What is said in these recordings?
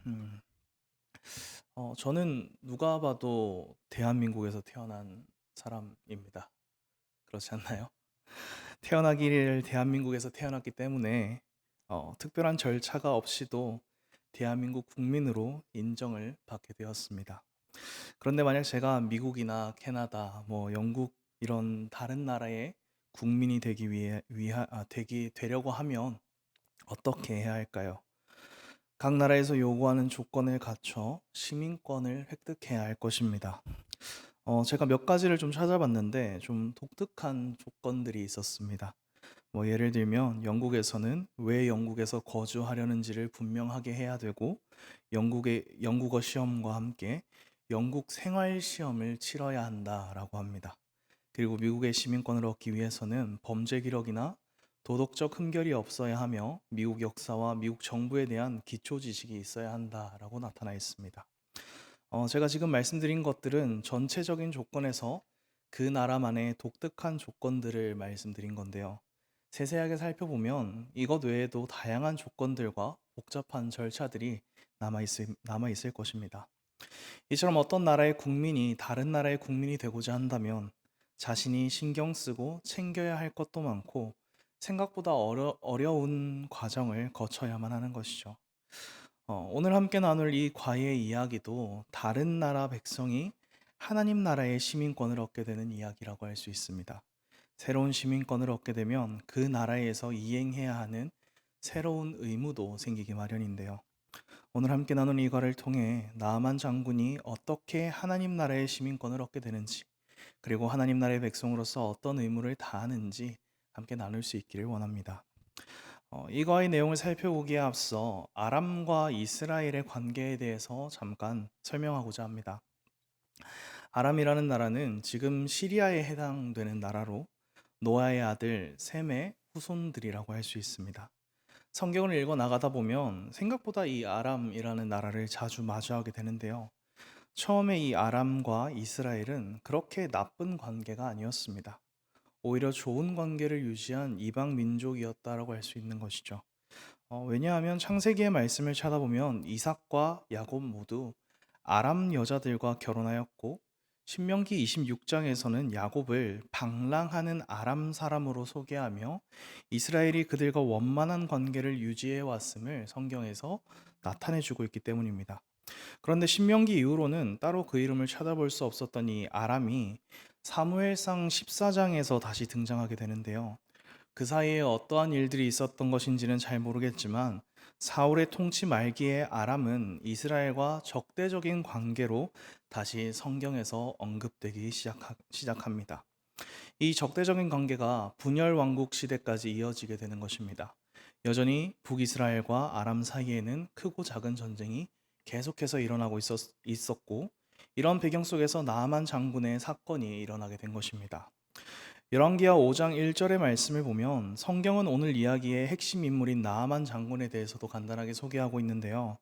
음. 저는 누가 봐도 대한민국에서 태어난 사람입니다. 그렇지 않나요? 태어나기를 대한민국에서 태어났기 때문에 특별한 절차가 없이도 대한민국 국민으로 인정을 받게 되었습니다. 그런데 만약 제가 미국이나 캐나다, 뭐 영국 이런 다른 나라의 국민이 되기 위해 되려고 하면 어떻게 해야 할까요? 각 나라에서 요구하는 조건을 갖춰 시민권을 획득해야 할 것입니다. 제가 몇 가지를 좀 찾아봤는데 좀 독특한 조건들이 있었습니다. 뭐 예를 들면 영국에서는 왜 영국에서 거주하려는지를 분명하게 해야 되고 영국의 영국어 시험과 함께 영국 생활 시험을 치러야 한다라고 합니다. 그리고 미국의 시민권을 얻기 위해서는 범죄 기록이나 도덕적 흠결이 없어야 하며 미국 역사와 미국 정부에 대한 기초 지식이 있어야 한다라고 나타나 있습니다. 제가 지금 말씀드린 것들은 전체적인 조건에서 그 나라만의 독특한 조건들을 말씀드린 건데요. 세세하게 살펴보면 이것 외에도 다양한 조건들과 복잡한 절차들이 남아 있을 것입니다. 이처럼 어떤 나라의 국민이 다른 나라의 국민이 되고자 한다면 자신이 신경 쓰고 챙겨야 할 것도 많고 생각보다 어려운 과정을 거쳐야만 하는 것이죠. 오늘 함께 나눌 이 과의 이야기도 다른 나라 백성이 하나님 나라의 시민권을 얻게 되는 이야기라고 할 수 있습니다. 새로운 시민권을 얻게 되면 그 나라에서 이행해야 하는 새로운 의무도 생기기 마련인데요. 오늘 함께 나눈 이 과를 통해 나아만 장군이 어떻게 하나님 나라의 시민권을 얻게 되는지, 그리고 하나님 나라의 백성으로서 어떤 의무를 다하는지 함께 나눌 수 있기를 원합니다. 이 과의 내용을 살펴보기에 앞서 아람과 이스라엘의 관계에 대해서 잠깐 설명하고자 합니다. 아람이라는 나라는 지금 시리아에 해당되는 나라로 노아의 아들 셈의 후손들이라고 할 수 있습니다. 성경을 읽어 나가다 보면 생각보다 이 아람이라는 나라를 자주 마주하게 되는데요. 처음에 이 아람과 이스라엘은 그렇게 나쁜 관계가 아니었습니다. 오히려 좋은 관계를 유지한 이방 민족이었다라고 할 수 있는 것이죠. 왜냐하면 창세기의 말씀을 찾아보면 이삭과 야곱 모두 아람 여자들과 결혼하였고 신명기 26장에서는 야곱을 방랑하는 아람 사람으로 소개하며 이스라엘이 그들과 원만한 관계를 유지해 왔음을 성경에서 나타내 주고 있기 때문입니다. 그런데 신명기 이후로는 따로 그 이름을 찾아볼 수 없었던 이 아람이 사무엘상 14장에서 다시 등장하게 되는데요. 그 사이에 어떠한 일들이 있었던 것인지는 잘 모르겠지만 사울의 통치 말기에 아람은 이스라엘과 적대적인 관계로 다시 성경에서 언급되기 시작합니다. 이 적대적인 관계가 분열 왕국 시대까지 이어지게 되는 것입니다. 여전히 북이스라엘과 아람 사이에는 크고 작은 전쟁이 계속해서 있었고 이런 배경 속에서 나아만 장군의 사건이 일어나게 된 것입니다. 열왕기하 5장 1절의 말씀을 보면 성경은 오늘 이야기의 핵심 인물인 나아만 장군에 대해서도 간단하게 소개하고 있는데요.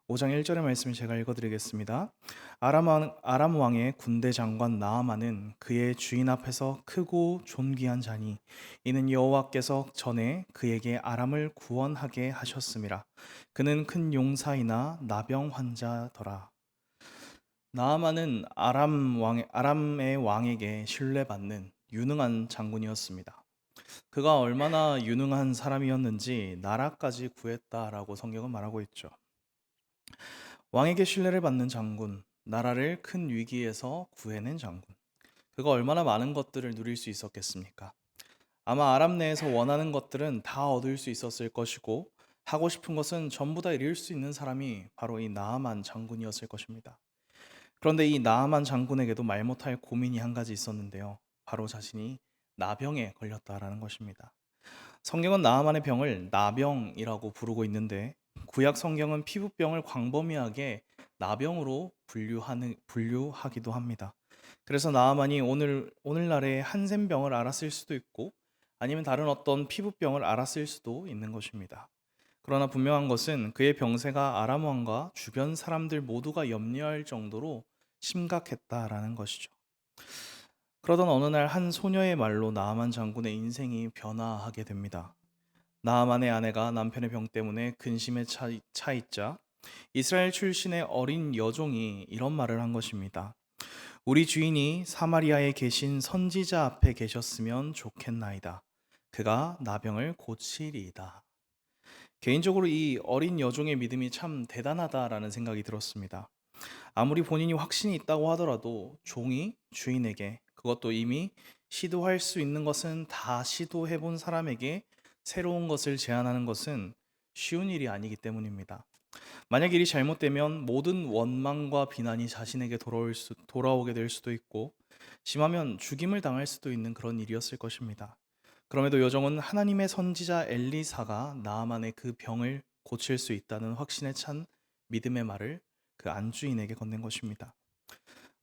5장 1절의 말씀을 제가 읽어드리겠습니다. 아람 왕의 군대 장관 나아만은 그의 주인 앞에서 크고 존귀한 자니 이는 여호와께서 전에 그에게 아람을 구원하게 하셨음이라. 그는 큰 용사이나 나병 환자더라. 나아만은 아람의 왕에게 신뢰받는 유능한 장군이었습니다. 그가 얼마나 유능한 사람이었는지 나라까지 구했다라고 성경은 말하고 있죠. 왕에게 신뢰를 받는 장군, 나라를 큰 위기에서 구해낸 장군. 그가 얼마나 많은 것들을 누릴 수 있었겠습니까? 아마 아람 내에서 원하는 것들은 다 얻을 수 있었을 것이고, 하고 싶은 것은 전부 다 이룰 수 있는 사람이 바로 이 나아만 장군이었을 것입니다. 그런데 이 나아만 장군에게도 말 못할 고민이 한 가지 있었는데요. 바로 자신이 나병에 걸렸다라는 것입니다. 성경은 나아만의 병을 나병이라고 부르고 있는데 구약 성경은 피부병을 광범위하게 나병으로 분류하기도 합니다. 그래서 나아만이 오늘날의 한센병을 앓았을 수도 있고 아니면 다른 어떤 피부병을 앓았을 수도 있는 것입니다. 그러나 분명한 것은 그의 병세가 아람 왕과 주변 사람들 모두가 염려할 정도로 심각했다라는 것이죠. 그러던 어느 날 한 소녀의 말로 나아만 장군의 인생이 변화하게 됩니다. 나아만의 아내가 남편의 병 때문에 근심에 차있자 이스라엘 출신의 어린 여종이 이런 말을 한 것입니다. 우리 주인이 사마리아에 계신 선지자 앞에 계셨으면 좋겠나이다. 그가 나병을 고치리이다. 개인적으로 이 어린 여종의 믿음이 참 대단하다라는 생각이 들었습니다. 아무리 본인이 확신이 있다고 하더라도 종이 주인에게, 그것도 이미 시도할 수 있는 것은 다 시도해 본 사람에게 새로운 것을 제안하는 것은 쉬운 일이 아니기 때문입니다. 만약 일이 잘못되면 모든 원망과 비난이 자신에게 돌아오게 될 수도 있고, 심하면 죽임을 당할 수도 있는 그런 일이었을 것입니다. 그럼에도 여종은 하나님의 선지자 엘리사가 나아만의 그 병을 고칠 수 있다는 확신에 찬 믿음의 말을 그 안주인에게 건넨 것입니다.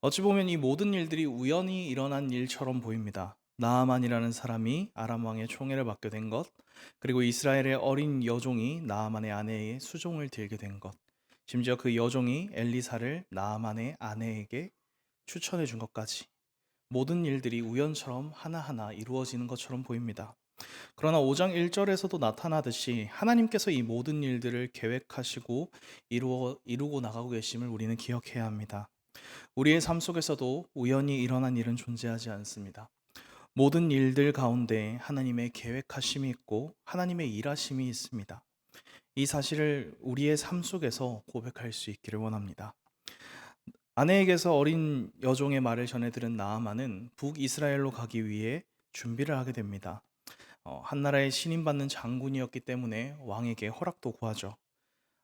어찌 보면 이 모든 일들이 우연히 일어난 일처럼 보입니다. 나아만이라는 사람이 아람 왕의 총애를 받게 된 것, 그리고 이스라엘의 어린 여종이 나아만의 아내의 수종을 들게 된 것, 심지어 그 여종이 엘리사를 나아만의 아내에게 추천해 준 것까지, 모든 일들이 우연처럼 하나하나 이루어지는 것처럼 보입니다. 그러나 5장 1절에서도 나타나듯이 하나님께서 이 모든 일들을 계획하시고 이루고 나가고 계심을 우리는 기억해야 합니다. 우리의 삶 속에서도 우연히 일어난 일은 존재하지 않습니다. 모든 일들 가운데 하나님의 계획하심이 있고 하나님의 일하심이 있습니다. 이 사실을 우리의 삶 속에서 고백할 수 있기를 원합니다. 아내에게서 어린 여종의 말을 전해 들은 나아만은 북이스라엘로 가기 위해 준비를 하게 됩니다. 한 나라의 신임받는 장군이었기 때문에 왕에게 허락도 구하죠.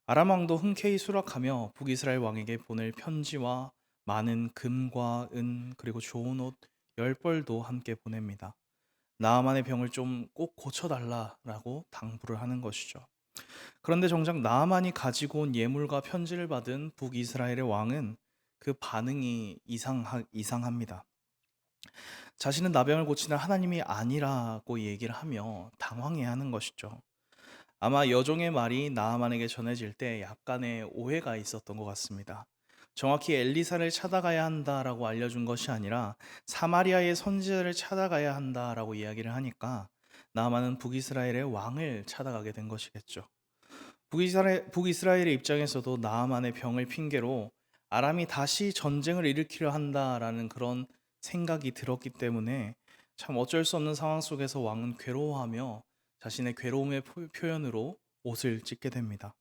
아람 왕도 흔쾌히 수락하며 북이스라엘 왕에게 보낼 편지와 많은 금과 은 그리고 좋은 옷 10벌도 함께 보냅니다. 나아만의 병을 좀 꼭 고쳐달라라고 당부를 하는 것이죠. 그런데 정작 나아만이 가지고 온 예물과 편지를 받은 북이스라엘의 왕은 그 반응이 이상합니다. 자신은 나병을 고치는 하나님이 아니라고 얘기를 하며 당황해 하는 것이죠. 아마 여종의 말이 나아만에게 전해질 때 약간의 오해가 있었던 것 같습니다. 정확히 엘리사를 찾아가야 한다라고 알려준 것이 아니라 사마리아의 선지자를 찾아가야 한다라고 이야기를 하니까 나아만은 북이스라엘의 왕을 찾아가게 된 것이겠죠. 북이스라엘의 입장에서도 나아만의 병을 핑계로 아람이 다시 전쟁을 일으키려 한다라는 그런 생각이 들었기 때문에 참 어쩔 수 없는 상황 속에서 왕은 괴로워하며 자신의 괴로움의 표현으로 옷을 찢게 됩니다.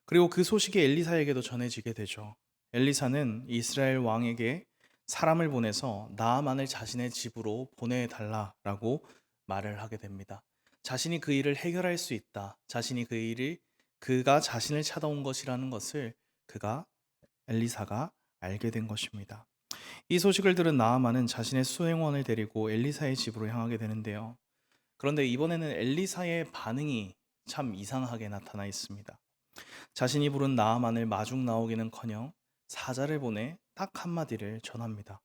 그리고 그 소식이 엘리사에게도 전해지게 되죠. 엘리사는 이스라엘 왕에게 사람을 보내서 나아만을 자신의 집으로 보내달라라고 말을 하게 됩니다. 자신이 그 일을 해결할 수 있다. 자신이 그가 자신을 찾아온 것이라는 것을 엘리사가 알게 된 것입니다. 이 소식을 들은 나아만은 자신의 수행원을 데리고 엘리사의 집으로 향하게 되는데요. 그런데 이번에는 엘리사의 반응이 참 이상하게 나타나 있습니다. 자신이 부른 나아만을 마중 나오기는커녕 사자를 보내 딱 한마디를 전합니다.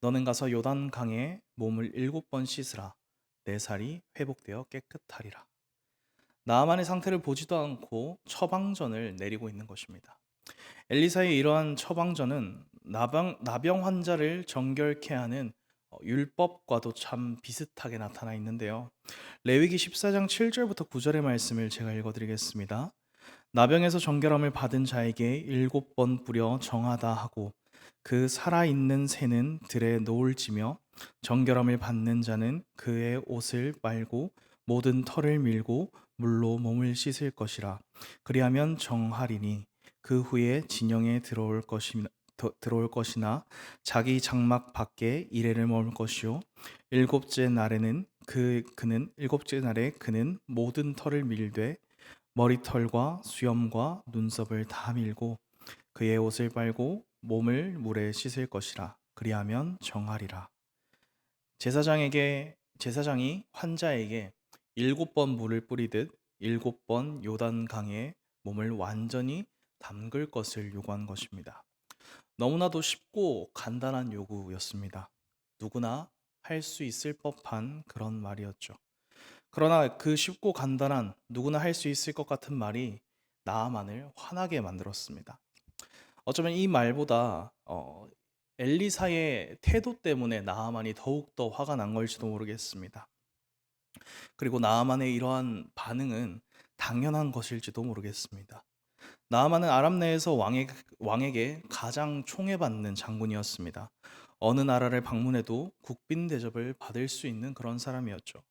너는 가서 요단 강에 몸을 7번 씻으라. 내 살이 회복되어 깨끗하리라. 나아만의 상태를 보지도 않고 처방전을 내리고 있는 것입니다. 엘리사의 이러한 처방전은 나병 환자를 정결케 하는 율법과도 참 비슷하게 나타나 있는데요. 레위기 14장 7절부터 9절의 말씀을 제가 읽어드리겠습니다. 나병에서 정결함을 받은 자에게 7번 뿌려 정하다 하고 그 살아있는 새는 들에 노을지며 정결함을 받는 자는 그의 옷을 빨고 모든 털을 밀고 물로 몸을 씻을 것이라. 그리하면 정하리니 그 후에 진영에 들어올 것이나 자기 장막 밖에 이레를 머물 것이요 일곱째 날에 그는 모든 털을 밀되 머리털과 수염과 눈썹을 다 밀고 그의 옷을 빨고 몸을 물에 씻을 것이라. 그리하면 정하리라. 제사장이 환자에게 7번 물을 뿌리듯 7번 요단강에 몸을 완전히 담글 것을 요구한 것입니다. 너무나도 쉽고 간단한 요구였습니다. 누구나 할 수 있을 법한 그런 말이었죠. 그러나 그 쉽고 간단한 누구나 할 수 있을 것 같은 말이 나아만을 화나게 만들었습니다. 어쩌면 이 말보다 엘리사의 태도 때문에 나아만이 더욱더 화가 난 걸지도 모르겠습니다. 그리고 나아만의 이러한 반응은 당연한 것일지도 모르겠습니다. 나아만은 아람 내에서 왕에게 가장 총애받는 장군이었습니다. 어느 나라를 방문해도 국빈 대접을 받을 수 있는 그런 사람이었죠.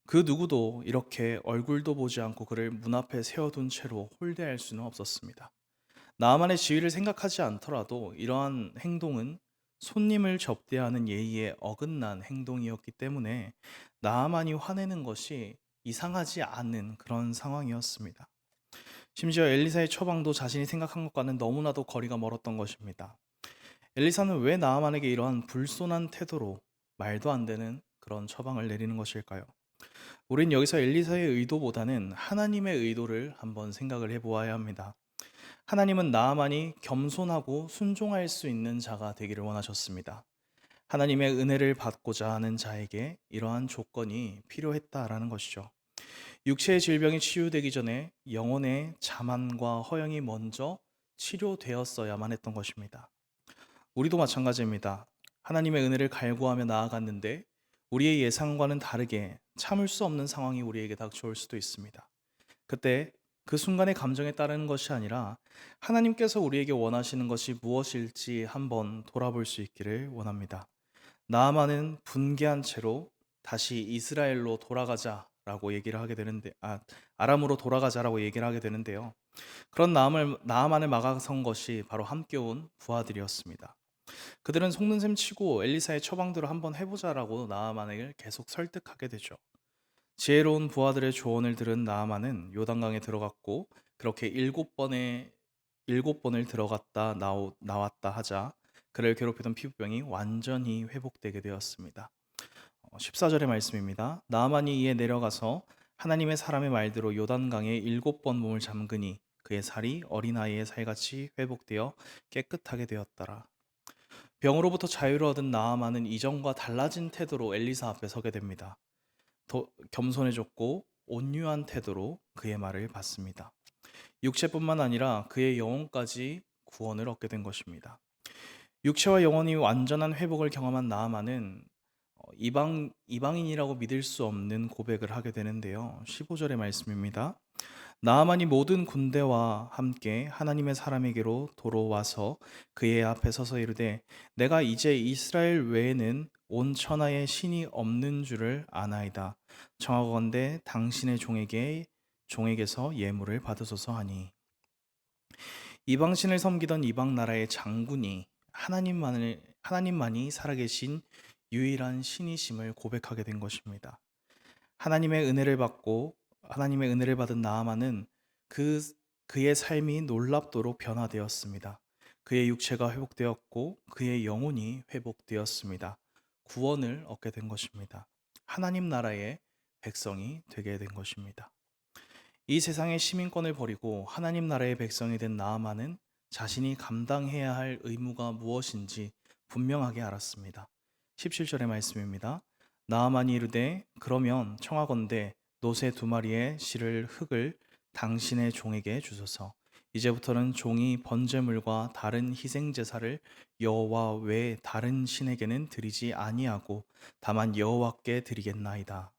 그 누구도 이렇게 얼굴도 보지 않고 그를 문 앞에 세워둔 채로 홀대할 수는 없었습니다. 나만의 지위를 생각하지 않더라도 이러한 행동은 손님을 접대하는 예의에 어긋난 행동이었기 때문에 나만이 화내는 것이 이상하지 않은 그런 상황이었습니다. 심지어 엘리사의 처방도 자신이 생각한 것과는 너무나도 거리가 멀었던 것입니다. 엘리사는 왜 나아만에게 이러한 불손한 태도로 말도 안 되는 그런 처방을 내리는 것일까요? 우린 여기서 엘리사의 의도보다는 하나님의 의도를 한번 생각을 해보아야 합니다. 하나님은 나아만이 겸손하고 순종할 수 있는 자가 되기를 원하셨습니다. 하나님의 은혜를 받고자 하는 자에게 이러한 조건이 필요했다라는 것이죠. 육체의 질병이 치유되기 전에 영혼의 자만과 허영이 먼저 치료되었어야만 했던 것입니다. 우리도 마찬가지입니다. 하나님의 은혜를 갈구하며 나아갔는데 우리의 예상과는 다르게 참을 수 없는 상황이 우리에게 닥쳐올 수도 있습니다. 그때 그 순간의 감정에 따르는 것이 아니라 하나님께서 우리에게 원하시는 것이 무엇일지 한번 돌아볼 수 있기를 원합니다. 나아만은 분개한 채로 다시 이스라엘로 돌아가자라고 얘기를 하게 되는데, 아람으로 돌아가자라고 얘기를 하게 되는데요. 그런 나아만을 막아선 것이 바로 함께 온 부하들이었습니다. 그들은 속는 셈 치고 엘리사의 처방대로 한번 해보자라고 나아만을 계속 설득하게 되죠. 지혜로운 부하들의 조언을 들은 나아만은 요단강에 들어갔고 그렇게 일곱 번을 들어갔다 나왔다 하자 그를 괴롭히던 피부병이 완전히 회복되게 되었습니다. 14절의 말씀입니다. 나아만이 이에 내려가서 하나님의 사람의 말대로 요단강에 7번 몸을 잠그니 그의 살이 어린아이의 살같이 회복되어 깨끗하게 되었더라. 병으로부터 자유를 얻은 나아만은 이전과 달라진 태도로 엘리사 앞에 서게 됩니다. 더 겸손해졌고 온유한 태도로 그의 말을 받습니다. 육체뿐만 아니라 그의 영혼까지 구원을 얻게 된 것입니다. 육체와 영혼이 완전한 회복을 경험한 나아만은 이방인이라고 믿을 수 없는 고백을 하게 되는데요. 15절의 말씀입니다. 나아만이 모든 군대와 함께 하나님의 사람에게로 도로와서 그의 앞에 서서 이르되 내가 이제 이스라엘 외에는 온 천하에 신이 없는 줄을 아나이다. 청하건대 당신의 종에게서 예물을 받으소서 하니. 이방신을 섬기던 이방 나라의 장군이 하나님만이 살아계신 유일한 신이심을 고백하게 된 것입니다. 하나님의 은혜를 받은 나아만은 그 그의 삶이 놀랍도록 변화되었습니다. 그의 육체가 회복되었고 그의 영혼이 회복되었습니다. 구원을 얻게 된 것입니다. 하나님 나라의 백성이 되게 된 것입니다. 이 세상의 시민권을 버리고 하나님 나라의 백성이 된 나아만은 자신이 감당해야 할 의무가 무엇인지 분명하게 알았습니다. 17절의 말씀입니다. 나아만이 이르되 그러면 청하건대 노새 2마리의 실을 흙을 당신의 종에게 주소서. 이제부터는 종이 번제물과 다른 희생 제사를 여호와 외 다른 신에게는 드리지 아니하고 다만 여호와께 드리겠나이다.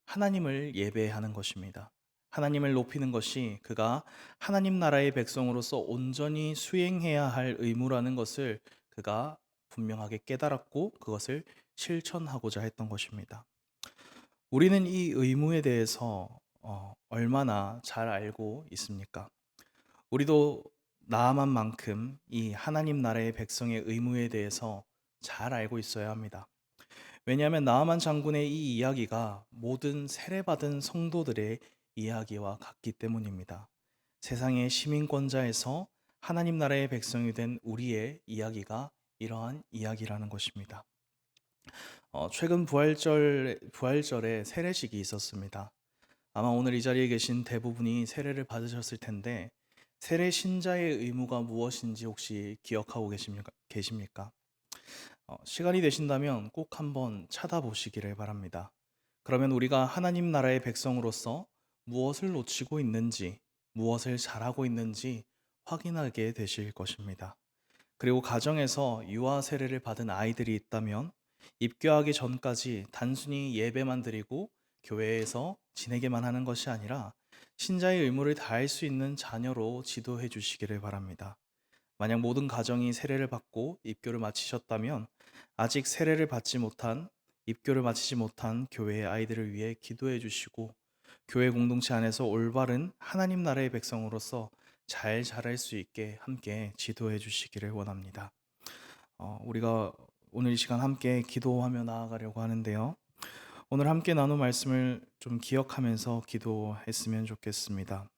하나님을 예배하는 것입니다. 하나님을 높이는 것이 그가 하나님 나라의 백성으로서 온전히 수행해야 할 의무라는 것을 그가 분명하게 깨달았고 그것을 실천하고자 했던 것입니다. 우리는 이 의무에 대해서 얼마나 잘 알고 있습니까? 우리도 나아만만큼 이 하나님 나라의 백성의 의무에 대해서 잘 알고 있어야 합니다. 왜냐하면 나아만 장군의 이 이야기가 모든 세례받은 성도들의 이야기와 같기 때문입니다. 세상의 시민권자에서 하나님 나라의 백성이 된 우리의 이야기가 이러한 이야기라는 것입니다. 최근 부활절에 세례식이 있었습니다. 아마 오늘 이 자리에 계신 대부분이 세례를 받으셨을 텐데 세례 신자의 의무가 무엇인지 혹시 기억하고 계십니까? 시간이 되신다면 꼭 한번 찾아보시기를 바랍니다. 그러면 우리가 하나님 나라의 백성으로서 무엇을 놓치고 있는지, 무엇을 잘하고 있는지 확인하게 되실 것입니다. 그리고 가정에서 유아 세례를 받은 아이들이 있다면 입교하기 전까지 단순히 예배만 드리고 교회에서 지내게만 하는 것이 아니라 신자의 의무를 다할 수 있는 자녀로 지도해 주시기를 바랍니다. 만약 모든 가정이 세례를 받고 입교를 마치셨다면 아직 세례를 받지 못한 입교를 마치지 못한 교회의 아이들을 위해 기도해 주시고 교회 공동체 안에서 올바른 하나님 나라의 백성으로서 잘 자랄 수 있게 함께 지도해 주시기를 원합니다. 우리가 오늘 이 시간 함께 기도하며 나아가려고 하는데요. 오늘 함께 나눈 말씀을 좀 기억하면서 기도했으면 좋겠습니다.